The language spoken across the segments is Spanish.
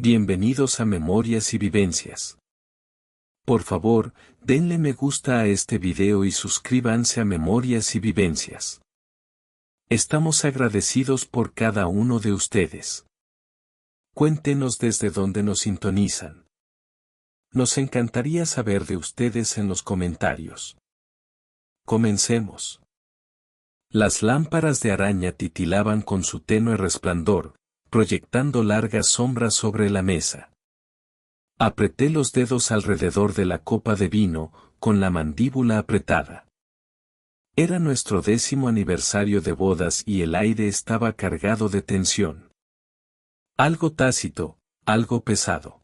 Bienvenidos a Memorias y Vivencias. Por favor, denle me gusta a este video y suscríbanse a Memorias y Vivencias. Estamos agradecidos por cada uno de ustedes. Cuéntenos desde dónde nos sintonizan. Nos encantaría saber de ustedes en los comentarios. Comencemos. Las lámparas de araña titilaban con su tenue resplandor, proyectando largas sombras sobre la mesa. Apreté los dedos alrededor de la copa de vino, con la mandíbula apretada. Era nuestro 10º aniversario de bodas y el aire estaba cargado de tensión. Algo tácito, algo pesado.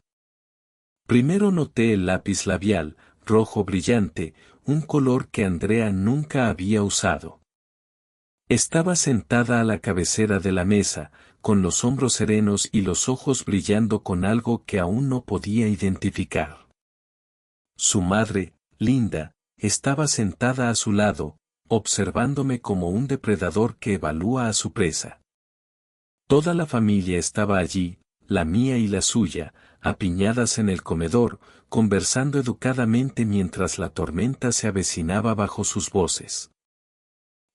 Primero noté el lápiz labial, rojo brillante, un color que Andrea nunca había usado. Estaba sentada a la cabecera de la mesa, con los hombros serenos y los ojos brillando con algo que aún no podía identificar. Su madre, Linda, estaba sentada a su lado, observándome como un depredador que evalúa a su presa. Toda la familia estaba allí, la mía y la suya, apiñadas en el comedor, conversando educadamente mientras la tormenta se avecinaba bajo sus voces.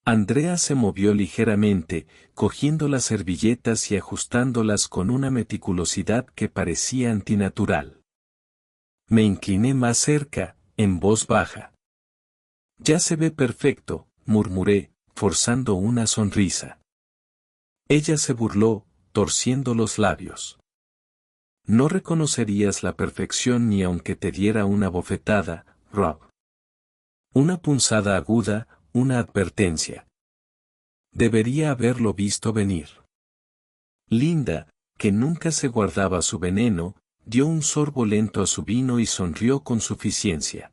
Andrea se movió ligeramente, cogiendo las servilletas y ajustándolas con una meticulosidad que parecía antinatural. Me incliné más cerca, en voz baja. «Ya se ve perfecto», murmuré, forzando una sonrisa. Ella se burló, torciendo los labios. «No reconocerías la perfección ni aunque te diera una bofetada, Rob. Una punzada aguda, una advertencia. Debería haberlo visto venir». Linda, que nunca se guardaba su veneno, dio un sorbo lento a su vino y sonrió con suficiencia.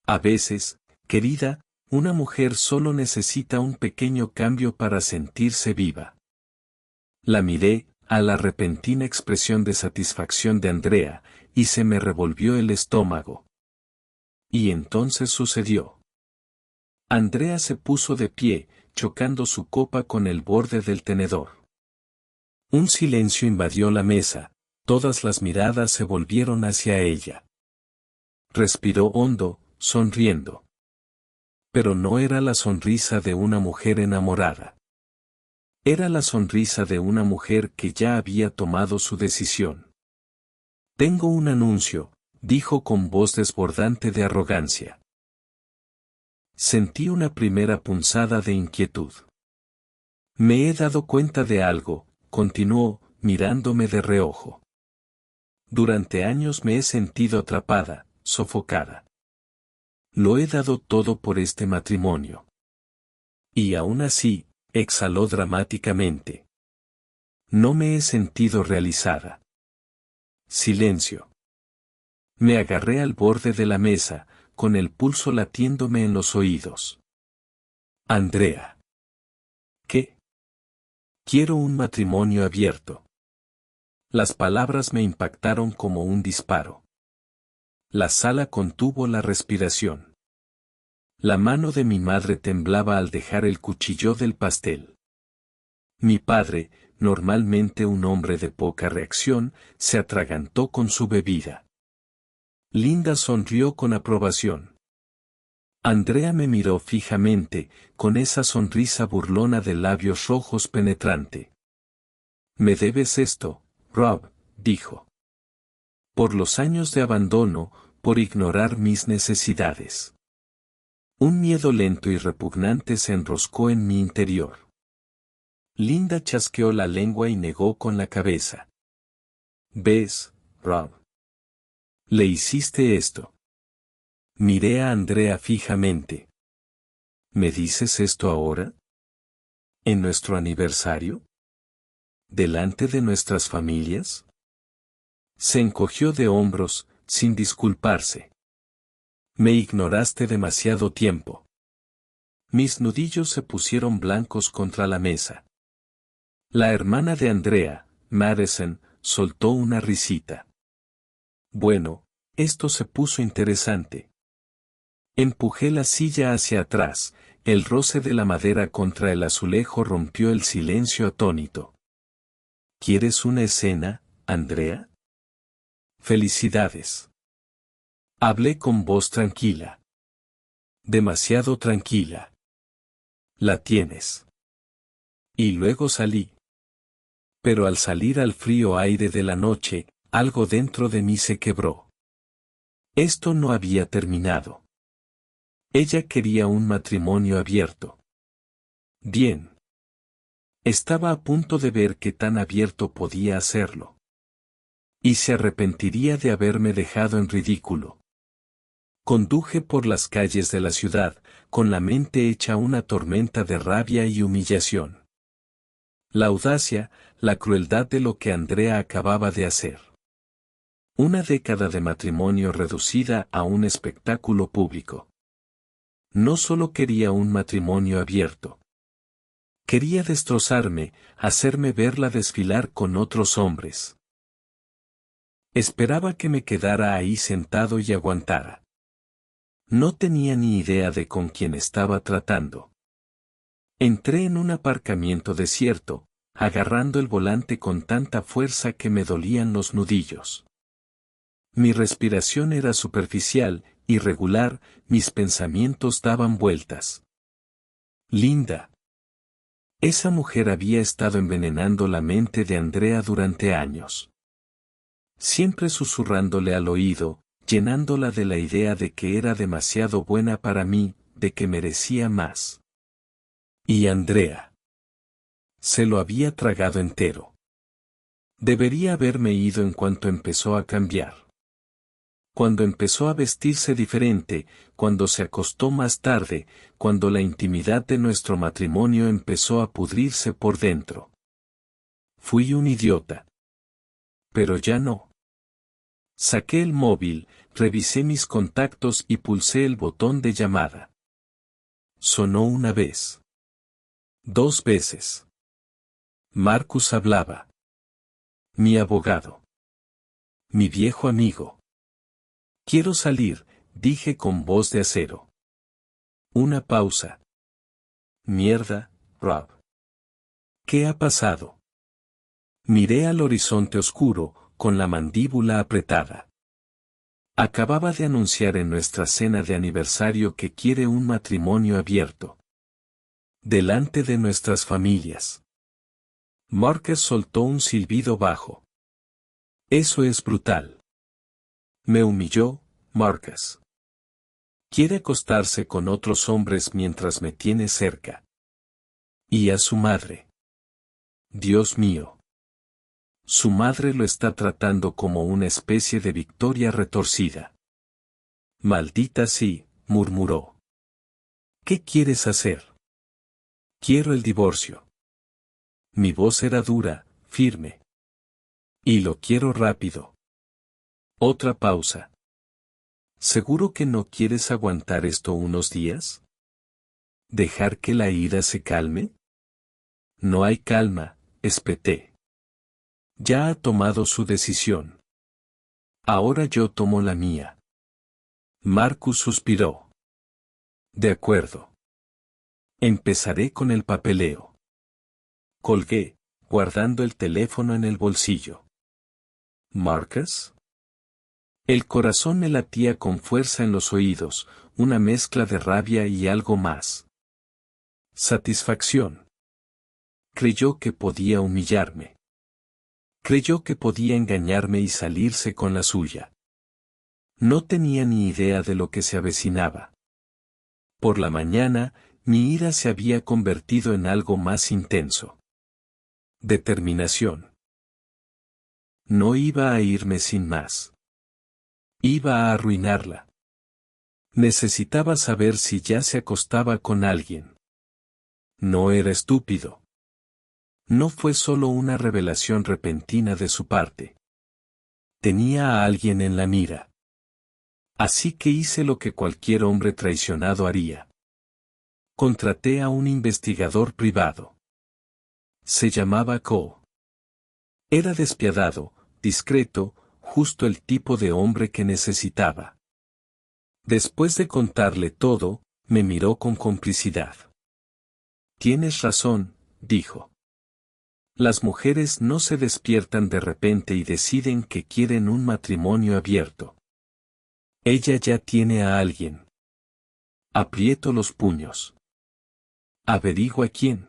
A veces, querida, una mujer solo necesita un pequeño cambio para sentirse viva. La miré, a la repentina expresión de satisfacción de Andrea, y se me revolvió el estómago. Y entonces sucedió. Andrea se puso de pie, chocando su copa con el borde del tenedor. Un silencio invadió la mesa, todas las miradas se volvieron hacia ella. Respiró hondo, sonriendo. Pero no era la sonrisa de una mujer enamorada. Era la sonrisa de una mujer que ya había tomado su decisión. «Tengo un anuncio», dijo con voz desbordante de arrogancia. Sentí una primera punzada de inquietud. «Me he dado cuenta de algo», continuó, mirándome de reojo. «Durante años me he sentido atrapada, sofocada. Lo he dado todo por este matrimonio. Y aún así», exhaló dramáticamente. «No me he sentido realizada». Silencio. Me agarré al borde de la mesa, con el pulso latiéndome en los oídos. «Andrea». «¿Qué?» «Quiero un matrimonio abierto». Las palabras me impactaron como un disparo. La sala contuvo la respiración. La mano de mi madre temblaba al dejar el cuchillo del pastel. Mi padre, normalmente un hombre de poca reacción, se atragantó con su bebida. Linda sonrió con aprobación. Andrea me miró fijamente, con esa sonrisa burlona de labios rojos penetrante. «Me debes esto, Rob», dijo. «Por los años de abandono, por ignorar mis necesidades». Un miedo lento y repugnante se enroscó en mi interior. Linda chasqueó la lengua y negó con la cabeza. «¿Ves, Rob? Le hiciste esto». Miré a Andrea fijamente. «¿Me dices esto ahora? ¿En nuestro aniversario? ¿Delante de nuestras familias?» Se encogió de hombros, sin disculparse. «Me ignoraste demasiado tiempo». Mis nudillos se pusieron blancos contra la mesa. La hermana de Andrea, Madison, soltó una risita. «Bueno, esto se puso interesante». Empujé la silla hacia atrás, el roce de la madera contra el azulejo rompió el silencio atónito. «¿Quieres una escena, Andrea? Felicidades. Hablé con voz tranquila. Demasiado tranquila. La tienes. Y luego salí. Pero al salir al frío aire de la noche, algo dentro de mí se quebró. Esto no había terminado. Ella quería un matrimonio abierto. Bien. Estaba a punto de ver qué tan abierto podía hacerlo. Y se arrepentiría de haberme dejado en ridículo. Conduje por las calles de la ciudad, con la mente hecha una tormenta de rabia y humillación. La audacia, la crueldad de lo que Andrea acababa de hacer. Una década de matrimonio reducida a un espectáculo público. No solo quería un matrimonio abierto. Quería destrozarme, hacerme verla desfilar con otros hombres. Esperaba que me quedara ahí sentado y aguantara. No tenía ni idea de con quién estaba tratando. Entré en un aparcamiento desierto, agarrando el volante con tanta fuerza que me dolían los nudillos. Mi respiración era superficial, irregular, mis pensamientos daban vueltas. Linda. Esa mujer había estado envenenando la mente de Andrea durante años. Siempre susurrándole al oído, llenándola de la idea de que era demasiado buena para mí, de que merecía más. Y Andrea. Se lo había tragado entero. Debería haberme ido en cuanto empezó a cambiar. Cuando empezó a vestirse diferente, cuando se acostó más tarde, cuando la intimidad de nuestro matrimonio empezó a pudrirse por dentro. Fui un idiota. Pero ya no. Saqué el móvil, revisé mis contactos y pulsé el botón de llamada. Sonó una vez. 2 veces. Marcus hablaba. Mi abogado. Mi viejo amigo. Quiero salir, dije con voz de acero. Una pausa. Mierda, Rob. ¿Qué ha pasado? Miré al horizonte oscuro, con la mandíbula apretada. Acababa de anunciar en nuestra cena de aniversario que quiere un matrimonio abierto. Delante de nuestras familias. Marcus soltó un silbido bajo. Eso es brutal. Me humilló, Marcus. Quiere acostarse con otros hombres mientras me tiene cerca. Y a su madre. Dios mío. Su madre lo está tratando como una especie de victoria retorcida. Maldita sí, murmuró. ¿Qué quieres hacer? Quiero el divorcio. Mi voz era dura, firme. Y lo quiero rápido. Otra pausa. ¿Seguro que no quieres aguantar esto unos días? ¿Dejar que la ira se calme? No hay calma, espeté. Ya ha tomado su decisión. Ahora yo tomo la mía. Marcus suspiró. De acuerdo. Empezaré con el papeleo. Colgué, guardando el teléfono en el bolsillo. ¿Marcus? El corazón me latía con fuerza en los oídos, una mezcla de rabia y algo más. Satisfacción. Creyó que podía humillarme. Creyó que podía engañarme y salirse con la suya. No tenía ni idea de lo que se avecinaba. Por la mañana, mi ira se había convertido en algo más intenso. Determinación. No iba a irme sin más. Iba a arruinarla. Necesitaba saber si ya se acostaba con alguien. No era estúpido. No fue solo una revelación repentina de su parte. Tenía a alguien en la mira. Así que hice lo que cualquier hombre traicionado haría. Contraté a un investigador privado. Se llamaba Ko. Era despiadado, discreto, justo el tipo de hombre que necesitaba. Después de contarle todo, me miró con complicidad. Tienes razón, dijo. Las mujeres no se despiertan de repente y deciden que quieren un matrimonio abierto. Ella ya tiene a alguien. Aprieto los puños. Averigua quién.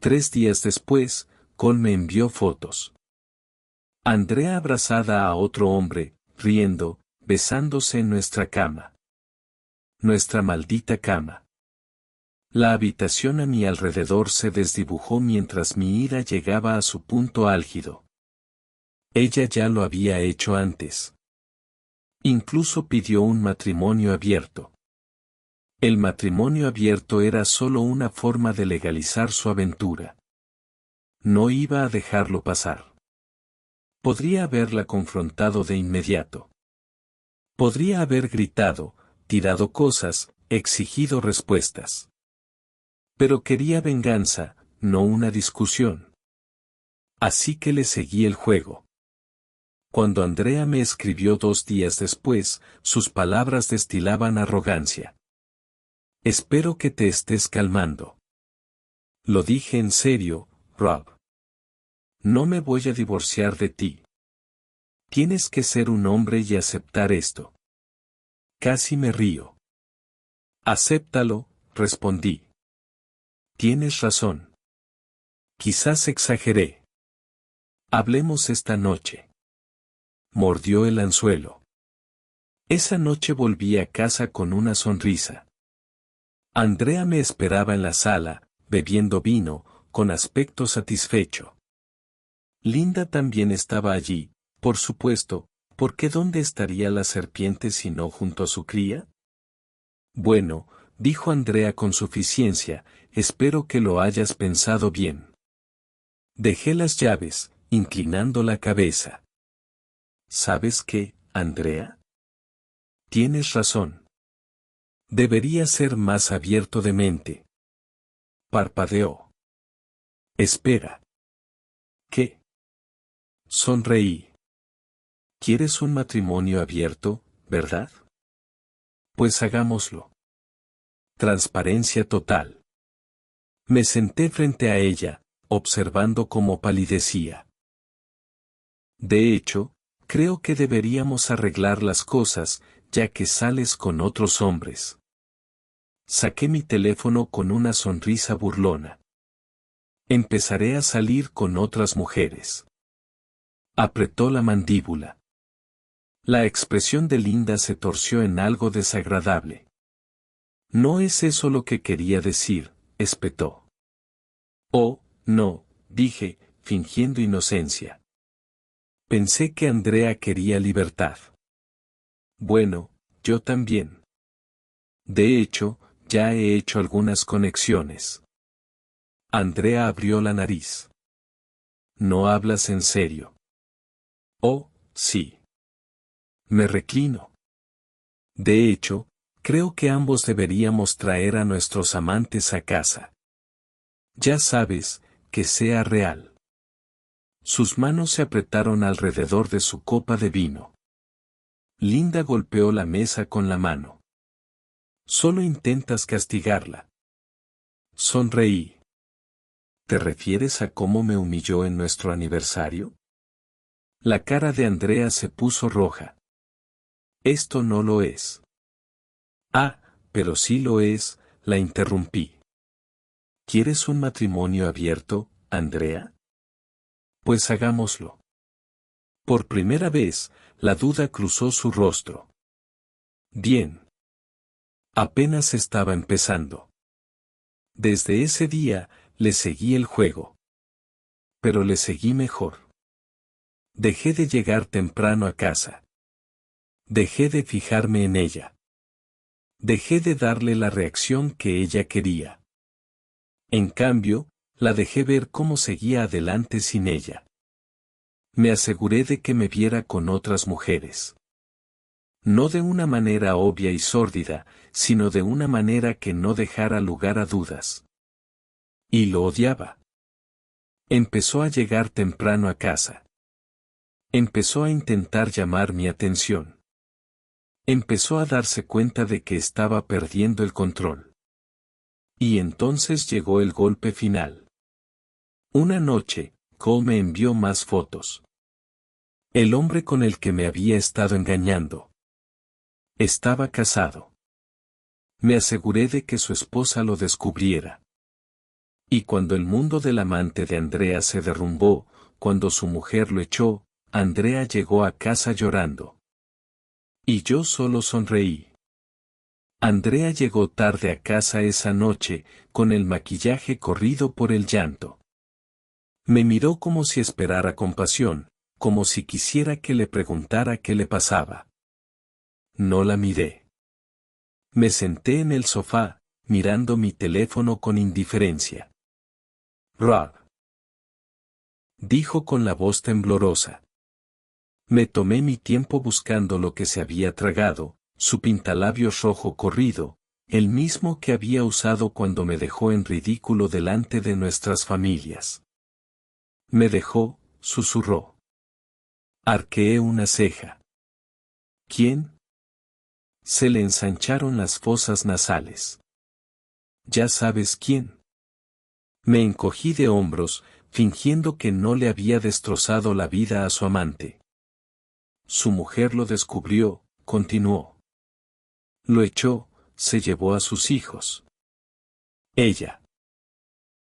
3 días después, Cole me envió fotos. Andrea abrazada a otro hombre, riendo, besándose en nuestra cama. Nuestra maldita cama. La habitación a mi alrededor se desdibujó mientras mi ira llegaba a su punto álgido. Ella ya lo había hecho antes. Incluso pidió un matrimonio abierto. El matrimonio abierto era solo una forma de legalizar su aventura. No iba a dejarlo pasar. Podría haberla confrontado de inmediato. Podría haber gritado, tirado cosas, exigido respuestas. Pero quería venganza, no una discusión. Así que le seguí el juego. Cuando Andrea me escribió 2 días después, sus palabras destilaban arrogancia. Espero que te estés calmando. Lo dije en serio, Rob. No me voy a divorciar de ti. Tienes que ser un hombre y aceptar esto. Casi me río. Acéptalo, respondí. Tienes razón. Quizás exageré. Hablemos esta noche. Mordió el anzuelo. Esa noche volví a casa con una sonrisa. Andrea me esperaba en la sala, bebiendo vino, con aspecto satisfecho. Linda también estaba allí, por supuesto, porque ¿dónde estaría la serpiente si no junto a su cría? Bueno, dijo Andrea con suficiencia, espero que lo hayas pensado bien. Dejé las llaves, inclinando la cabeza. ¿Sabes qué, Andrea? Tienes razón. Debería ser más abierto de mente. Parpadeó. Espera. ¿Qué? Sonreí. ¿Quieres un matrimonio abierto, verdad? Pues hagámoslo. Transparencia total. Me senté frente a ella, observando cómo palidecía. De hecho, creo que deberíamos arreglar las cosas, ya que sales con otros hombres. Saqué mi teléfono con una sonrisa burlona. Empezaré a salir con otras mujeres. Apretó la mandíbula. La expresión de Linda se torció en algo desagradable. No es eso lo que quería decir, espetó. Oh, no, dije, fingiendo inocencia. Pensé que Andrea quería libertad. Bueno, yo también. De hecho, ya he hecho algunas conexiones. Andrea abrió la nariz. ¿No hablas en serio? Oh, sí. Me reclino. De hecho, creo que ambos deberíamos traer a nuestros amantes a casa. Ya sabes, que sea real. Sus manos se apretaron alrededor de su copa de vino. Linda golpeó la mesa con la mano. Solo intentas castigarla. Sonreí. ¿Te refieres a cómo me humilló en nuestro aniversario? La cara de Andrea se puso roja. Esto no lo es. Ah, pero sí lo es, la interrumpí. ¿Quieres un matrimonio abierto, Andrea? Pues hagámoslo. Por primera vez, la duda cruzó su rostro. Bien. Apenas estaba empezando. Desde ese día, le seguí el juego. Pero le seguí mejor. Dejé de llegar temprano a casa. Dejé de fijarme en ella. Dejé de darle la reacción que ella quería. En cambio, la dejé ver cómo seguía adelante sin ella. Me aseguré de que me viera con otras mujeres. No de una manera obvia y sórdida, sino de una manera que no dejara lugar a dudas. Y lo odiaba. Empezó a llegar temprano a casa. Empezó a intentar llamar mi atención. Empezó a darse cuenta de que estaba perdiendo el control. Y entonces llegó el golpe final. Una noche, Cole me envió más fotos. El hombre con el que me había estado engañando. Estaba casado. Me aseguré de que su esposa lo descubriera. Y cuando el mundo del amante de Andrea se derrumbó, cuando su mujer lo echó, Andrea llegó a casa llorando. Y yo solo sonreí. Andrea llegó tarde a casa esa noche, con el maquillaje corrido por el llanto. Me miró como si esperara compasión, como si quisiera que le preguntara qué le pasaba. No la miré. Me senté en el sofá, mirando mi teléfono con indiferencia. Rob, dijo con la voz temblorosa. Me tomé mi tiempo buscando lo que se había tragado, su pintalabios rojo corrido, el mismo que había usado cuando me dejó en ridículo delante de nuestras familias. Me dejó, susurró. Arqueé una ceja. ¿Quién? Se le ensancharon las fosas nasales. Ya sabes quién. Me encogí de hombros, fingiendo que no le había destrozado la vida a su amante. Su mujer lo descubrió, continuó. Lo echó, se llevó a sus hijos. Ella.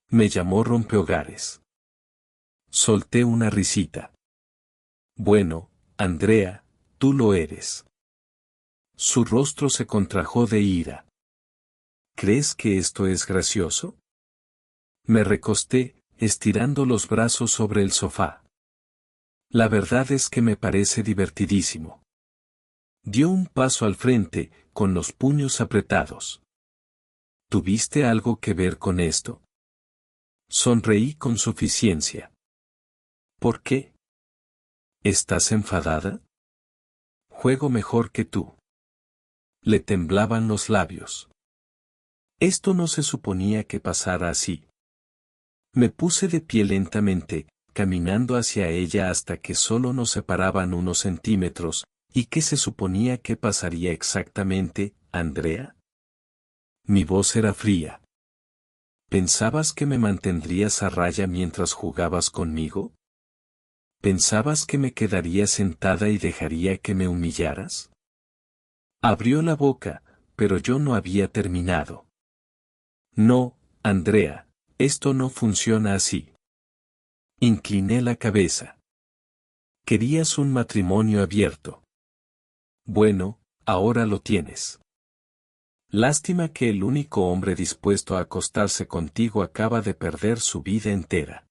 Me llamó rompehogares. Solté una risita. Bueno, Andrea, tú lo eres. Su rostro se contrajo de ira. ¿Crees que esto es gracioso? Me recosté, estirando los brazos sobre el sofá. La verdad es que me parece divertidísimo. Dio un paso al frente, con los puños apretados. ¿Tuviste algo que ver con esto? Sonreí con suficiencia. ¿Por qué? ¿Estás enfadada? Juego mejor que tú. Le temblaban los labios. Esto no se suponía que pasara así. Me puse de pie lentamente, caminando hacia ella hasta que solo nos separaban unos centímetros. ¿Y qué se suponía que pasaría exactamente, Andrea? Mi voz era fría. ¿Pensabas que me mantendrías a raya mientras jugabas conmigo? ¿Pensabas que me quedaría sentada y dejaría que me humillaras? Abrió la boca, pero yo no había terminado. No, Andrea, esto no funciona así. Incliné la cabeza. Querías un matrimonio abierto. Bueno, ahora lo tienes. Lástima que el único hombre dispuesto a acostarse contigo acaba de perder su vida entera.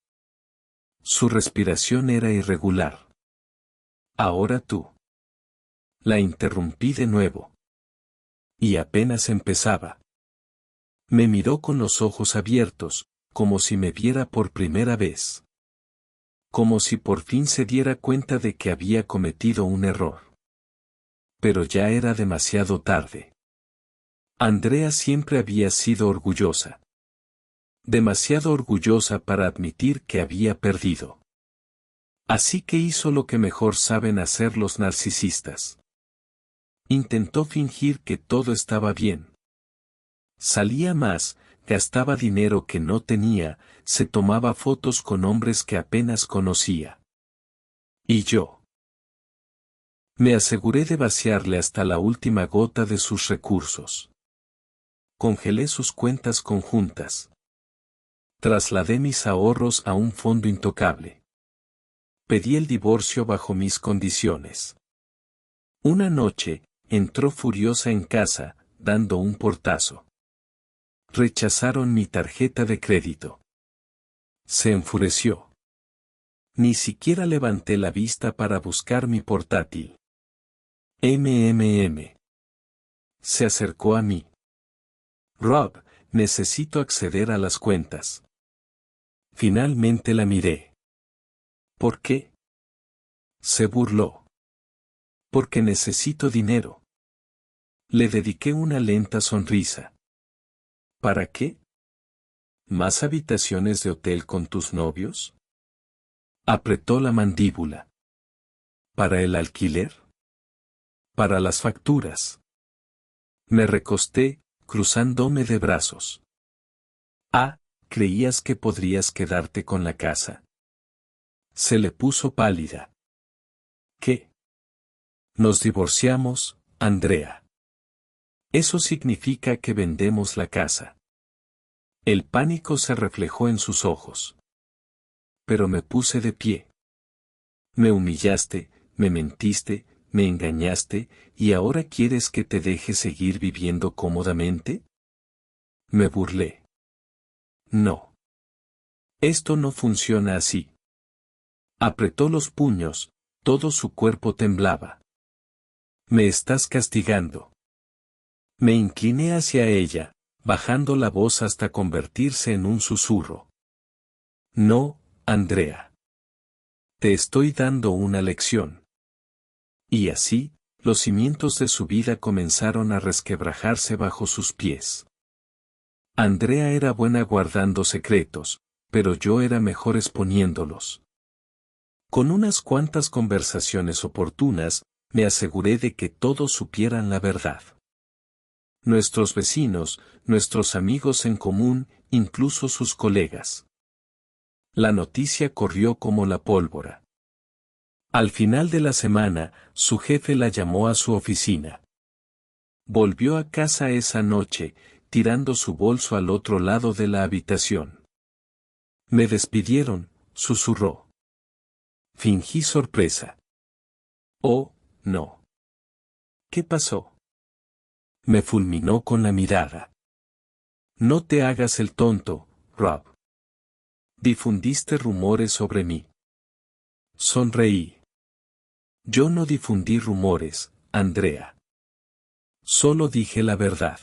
Su respiración era irregular. Ahora tú. La interrumpí de nuevo. Y apenas empezaba. Me miró con los ojos abiertos, como si me viera por primera vez. Como si por fin se diera cuenta de que había cometido un error. Pero ya era demasiado tarde. Andrea siempre había sido orgullosa. Demasiado orgullosa para admitir que había perdido. Así que hizo lo que mejor saben hacer los narcisistas. Intentó fingir que todo estaba bien. Salía más, gastaba dinero que no tenía, se tomaba fotos con hombres que apenas conocía. Y yo. Me aseguré de vaciarle hasta la última gota de sus recursos. Congelé sus cuentas conjuntas. Trasladé mis ahorros a un fondo intocable. Pedí el divorcio bajo mis condiciones. Una noche, entró furiosa en casa, dando un portazo. Rechazaron mi tarjeta de crédito. Se enfureció. Ni siquiera levanté la vista para buscar mi portátil. Se acercó a mí. Rob, necesito acceder a las cuentas. Finalmente la miré. ¿Por qué? Se burló. Porque necesito dinero. Le dediqué una lenta sonrisa. ¿Para qué? ¿Más habitaciones de hotel con tus novios? Apretó la mandíbula. ¿Para el alquiler? Para las facturas. Me recosté, cruzándome de brazos. Ah, ¿Creías que podrías quedarte con la casa? Se le puso pálida. ¿Qué? Nos divorciamos, Andrea. Eso significa que vendemos la casa. El pánico se reflejó en sus ojos. Pero me puse de pie. Me humillaste, me mentiste, me engañaste, ¿y ahora quieres que te deje seguir viviendo cómodamente? Me burlé. No. Esto no funciona así. Apretó los puños, todo su cuerpo temblaba. Me estás castigando. Me incliné hacia ella, bajando la voz hasta convertirse en un susurro. No, Andrea. Te estoy dando una lección. Y así, los cimientos de su vida comenzaron a resquebrajarse bajo sus pies. Andrea era buena guardando secretos, pero yo era mejor exponiéndolos. Con unas cuantas conversaciones oportunas, me aseguré de que todos supieran la verdad. Nuestros vecinos, nuestros amigos en común, incluso sus colegas. La noticia corrió como la pólvora. Al final de la semana, su jefe la llamó a su oficina. Volvió a casa esa noche, tirando su bolso al otro lado de la habitación. Me despidieron, susurró. Fingí sorpresa. Oh, no. ¿Qué pasó? Me fulminó con la mirada. No te hagas el tonto, Rob. Difundiste rumores sobre mí. Sonreí. Yo no difundí rumores, Andrea. Solo dije la verdad.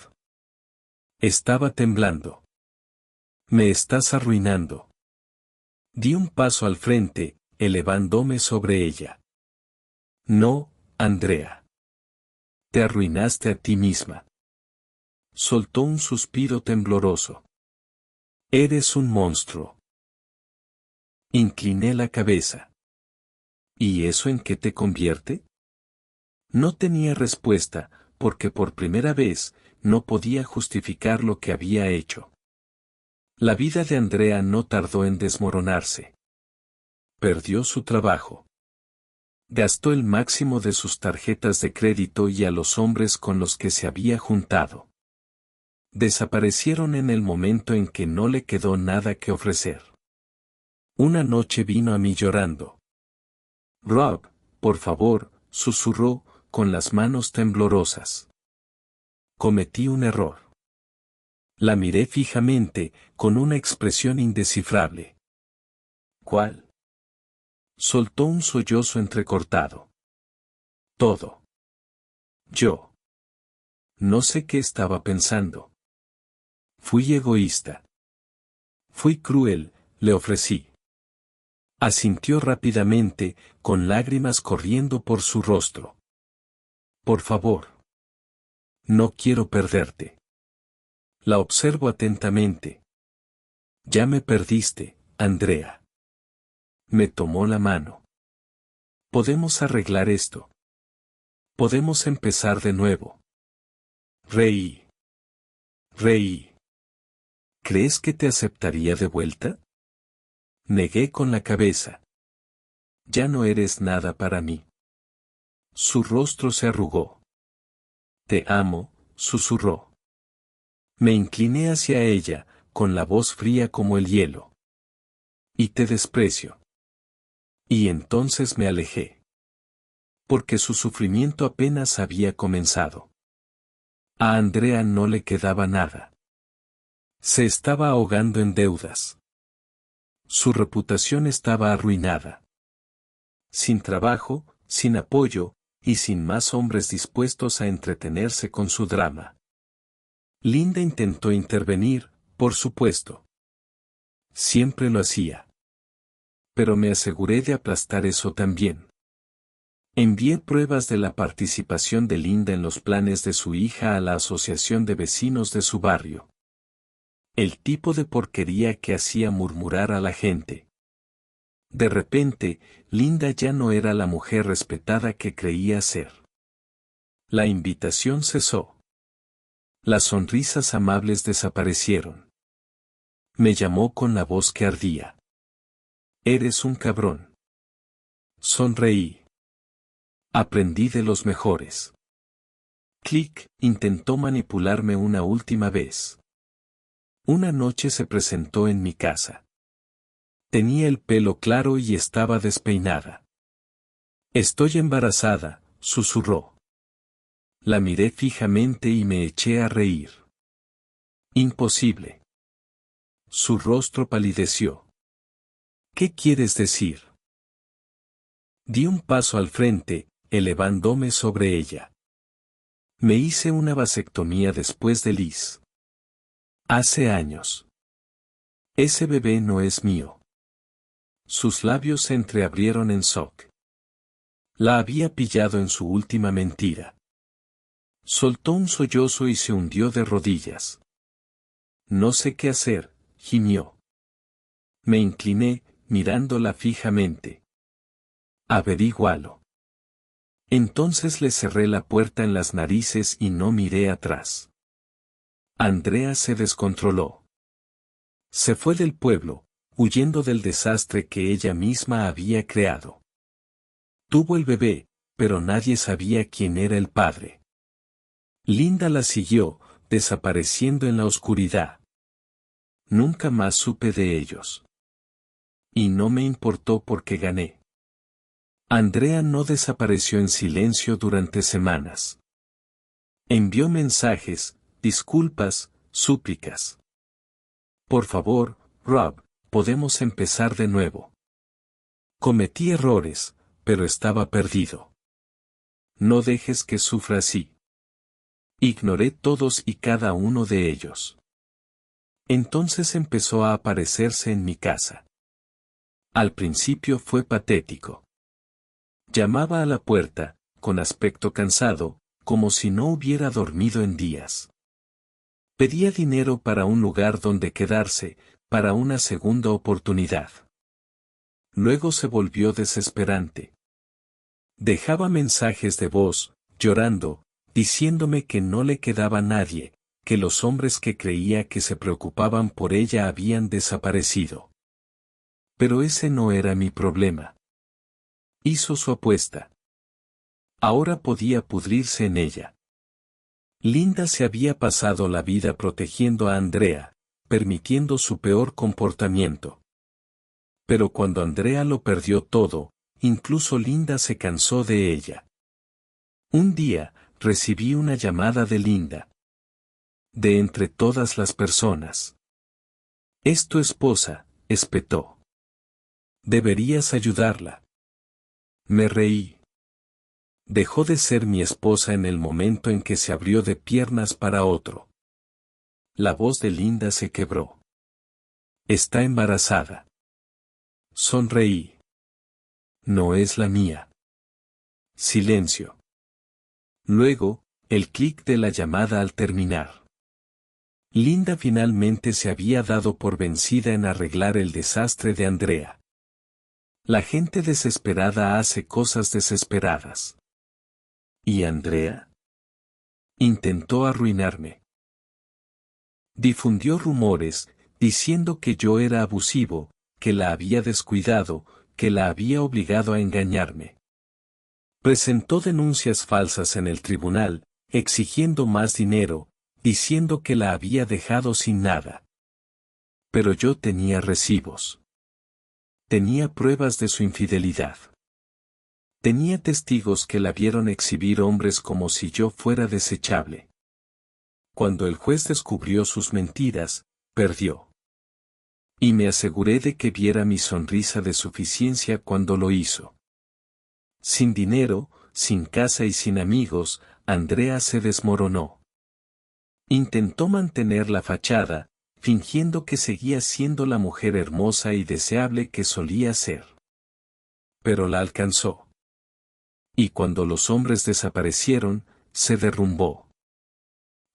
Estaba temblando. Me estás arruinando. Di un paso al frente, elevándome sobre ella. No, Andrea. Te arruinaste a ti misma. Soltó un suspiro tembloroso. Eres un monstruo. Incliné la cabeza. ¿Y eso en qué te convierte? No tenía respuesta, porque por primera vez, no podía justificar lo que había hecho. La vida de Andrea no tardó en desmoronarse. Perdió su trabajo. Gastó el máximo de sus tarjetas de crédito y a los hombres con los que se había juntado. Desaparecieron en el momento en que no le quedó nada que ofrecer. Una noche vino a mí llorando. Rob, por favor, susurró, con las manos temblorosas. Cometí un error. La miré fijamente, con una expresión indescifrable. ¿Cuál? Soltó un sollozo entrecortado. Todo. Yo. No sé qué estaba pensando. Fui egoísta. Fui cruel, le ofrecí. Asintió rápidamente, con lágrimas corriendo por su rostro. Por favor. No quiero perderte. La observo atentamente. Ya me perdiste, Andrea. Me tomó la mano. Podemos arreglar esto. Podemos empezar de nuevo. Reí. Reí. ¿Crees que te aceptaría de vuelta? Negué con la cabeza. Ya no eres nada para mí. Su rostro se arrugó. Te amo, susurró. Me incliné hacia ella, con la voz fría como el hielo. Y te desprecio. Y entonces me alejé. Porque su sufrimiento apenas había comenzado. A Andrea no le quedaba nada. Se estaba ahogando en deudas. Su reputación estaba arruinada. Sin trabajo, sin apoyo, y sin más hombres dispuestos a entretenerse con su drama. Linda intentó intervenir, por supuesto. Siempre lo hacía. Pero me aseguré de aplastar eso también. Envié pruebas de la participación de Linda en los planes de su hija a la asociación de vecinos de su barrio. El tipo de porquería que hacía murmurar a la gente. De repente, Linda ya no era la mujer respetada que creía ser. La invitación cesó. Las sonrisas amables desaparecieron. Me llamó con la voz que ardía. Eres un cabrón. Sonreí. Aprendí de los mejores. Click intentó manipularme una última vez. Una noche se presentó en mi casa. Tenía el pelo claro y estaba despeinada. Estoy embarazada, susurró. La miré fijamente y me eché a reír. Imposible. Su rostro palideció. ¿Qué quieres decir? Di un paso al frente, elevándome sobre ella. Me hice una vasectomía después de Liz. Hace años. Ese bebé no es mío. Sus labios se entreabrieron en shock. La había pillado en su última mentira. Soltó un sollozo y se hundió de rodillas. No sé qué hacer, gimió. Me incliné, mirándola fijamente. Averígualo. Entonces le cerré la puerta en las narices y no miré atrás. Andrea se descontroló. Se fue del pueblo, huyendo del desastre que ella misma había creado. Tuvo el bebé, pero nadie sabía quién era el padre. Linda la siguió, desapareciendo en la oscuridad. Nunca más supe de ellos. Y no me importó porque gané. Andrea no desapareció en silencio durante semanas. Envió mensajes, disculpas, súplicas. Por favor, Rob, podemos empezar de nuevo. Cometí errores, pero estaba perdido. No dejes que sufra así. Ignoré todos y cada uno de ellos. Entonces empezó a aparecerse en mi casa. Al principio fue patético. Llamaba a la puerta, con aspecto cansado, como si no hubiera dormido en días. Pedía dinero para un lugar donde quedarse, para una segunda oportunidad. Luego se volvió desesperante. Dejaba mensajes de voz, llorando, diciéndome que no le quedaba nadie, que los hombres que creía que se preocupaban por ella habían desaparecido. Pero ese no era mi problema. Hizo su apuesta. Ahora podía pudrirse en ella. Linda se había pasado la vida protegiendo a Andrea, permitiendo su peor comportamiento. Pero cuando Andrea lo perdió todo, incluso Linda se cansó de ella. Un día, recibí una llamada de Linda. De entre todas las personas. Es tu esposa, espetó. Deberías ayudarla. Me reí. Dejó de ser mi esposa en el momento en que se abrió de piernas para otro. La voz de Linda se quebró. Está embarazada. Sonreí. No es la mía. Silencio. Luego, el clic de la llamada al terminar. Linda finalmente se había dado por vencida en arreglar el desastre de Andrea. La gente desesperada hace cosas desesperadas. ¿Y Andrea? Intentó arruinarme. Difundió rumores, diciendo que yo era abusivo, que la había descuidado, que la había obligado a engañarme. Presentó denuncias falsas en el tribunal, exigiendo más dinero, diciendo que la había dejado sin nada. Pero yo tenía recibos. Tenía pruebas de su infidelidad. Tenía testigos que la vieron exhibir hombres como si yo fuera desechable. Cuando el juez descubrió sus mentiras, perdió. Y me aseguré de que viera mi sonrisa de suficiencia cuando lo hizo. Sin dinero, sin casa y sin amigos, Andrea se desmoronó. Intentó mantener la fachada, fingiendo que seguía siendo la mujer hermosa y deseable que solía ser. Pero la alcanzó. Y cuando los hombres desaparecieron, se derrumbó.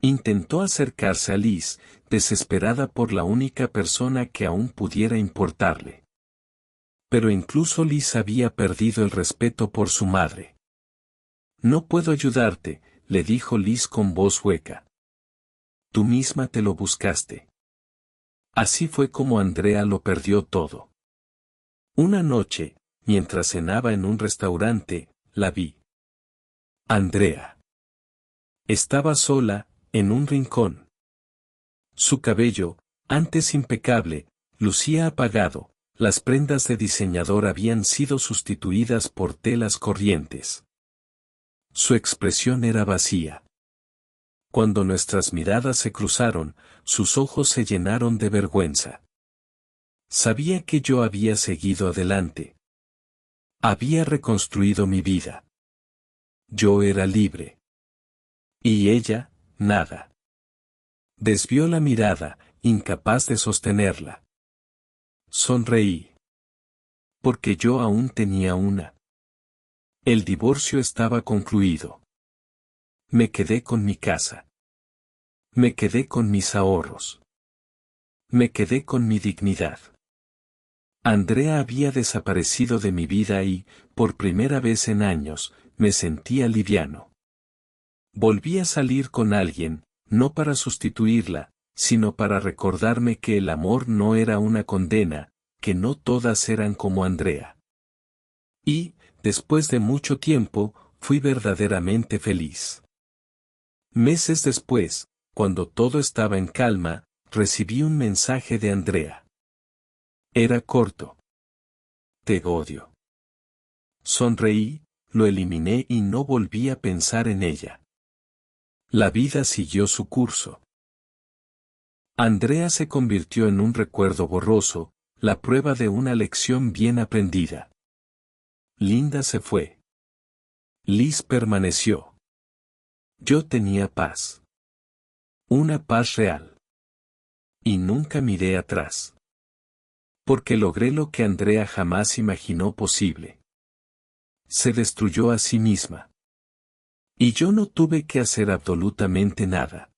Intentó acercarse a Liz, desesperada por la única persona que aún pudiera importarle. Pero incluso Liz había perdido el respeto por su madre. No puedo ayudarte, le dijo Liz con voz hueca. Tú misma te lo buscaste. Así fue como Andrea lo perdió todo. Una noche, mientras cenaba en un restaurante, la vi. Andrea. Estaba sola, en un rincón. Su cabello, antes impecable, lucía apagado, las prendas de diseñador habían sido sustituidas por telas corrientes. Su expresión era vacía. Cuando nuestras miradas se cruzaron, sus ojos se llenaron de vergüenza. Sabía que yo había seguido adelante. Había reconstruido mi vida. Yo era libre. Y ella, nada. Desvió la mirada, incapaz de sostenerla. Sonreí. Porque yo aún tenía una. El divorcio estaba concluido. Me quedé con mi casa. Me quedé con mis ahorros. Me quedé con mi dignidad. Andrea había desaparecido de mi vida y, por primera vez en años, me sentía liviano. Volví a salir con alguien, no para sustituirla, sino para recordarme que el amor no era una condena, que no todas eran como Andrea. Y, después de mucho tiempo, fui verdaderamente feliz. Meses después, cuando todo estaba en calma, recibí un mensaje de Andrea. Era corto. Te odio. Sonreí, lo eliminé y no volví a pensar en ella. La vida siguió su curso. Andrea se convirtió en un recuerdo borroso, la prueba de una lección bien aprendida. Linda se fue. Liz permaneció. Yo tenía paz. Una paz real. Y nunca miré atrás. Porque logré lo que Andrea jamás imaginó posible. Se destruyó a sí misma. Y yo no tuve que hacer absolutamente nada.